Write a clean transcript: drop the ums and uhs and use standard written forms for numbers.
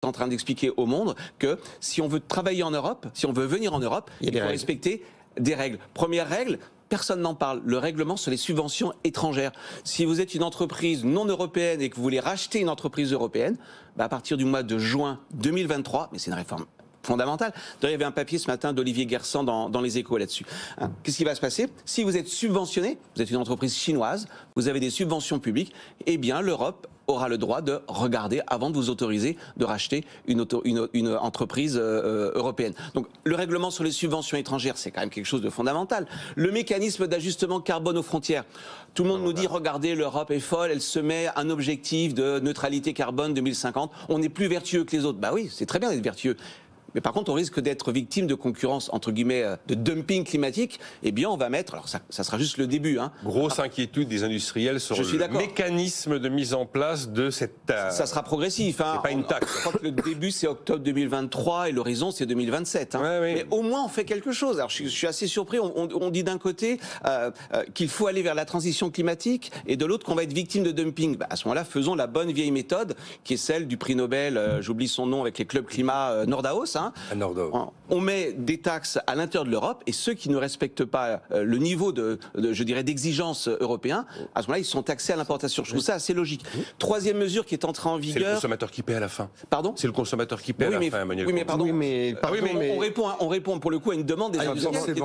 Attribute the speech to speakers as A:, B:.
A: en train d'expliquer au monde que si on veut travailler en Europe, si on veut venir en Europe, il faut respecter des règles. Première règle, personne n'en parle, le règlement sur les subventions étrangères. Si vous êtes une entreprise non européenne et que vous voulez racheter une entreprise européenne, à partir du mois de juin 2023, mais c'est une réforme fondamentale. D'ailleurs, il y avait un papier ce matin d'Olivier Guersan dans les Échos là-dessus. Qu'est-ce qui va se passer? Si vous êtes subventionné, vous êtes une entreprise chinoise, vous avez des subventions publiques, eh bien l'Europe aura le droit de regarder avant de vous autoriser de racheter une entreprise européenne. Donc le règlement sur les subventions étrangères, c'est quand même quelque chose de fondamental. Le mécanisme d'ajustement carbone aux frontières. Tout le monde nous dit, regardez, l'Europe est folle, elle se met un objectif de neutralité carbone 2050, on est plus vertueux que les autres. Bah oui, c'est très bien d'être vertueux. Mais par contre, on risque d'être victime de concurrence, entre guillemets, de dumping climatique. Eh bien, on va mettre, alors ça sera juste le début.
B: Grosse inquiétude des industriels sur le mécanisme de mise en place de cette...
A: Ça sera progressif.
B: C'est pas une taxe.
A: Je crois que le début, c'est octobre 2023 et l'horizon, c'est 2027. Mais au moins, on fait quelque chose. Alors, je suis assez surpris. On dit d'un côté qu'il faut aller vers la transition climatique et de l'autre qu'on va être victime de dumping. À ce moment-là, faisons la bonne vieille méthode qui est celle du prix Nobel, j'oublie son nom, avec les clubs climat Nordhaus. On met des taxes à l'intérieur de l'Europe et ceux qui ne respectent pas le niveau je dirais, d'exigence européen, à ce moment-là, ils sont taxés à l'importation. Je trouve ça assez logique. Troisième mesure qui est entrée en vigueur.
B: C'est le consommateur qui paie à la fin.
A: Pardon?
B: C'est le consommateur qui paie à la fin, Emmanuel.
A: Oui, mais pardon.
B: On
A: répond pour le coup à une demande des industriels.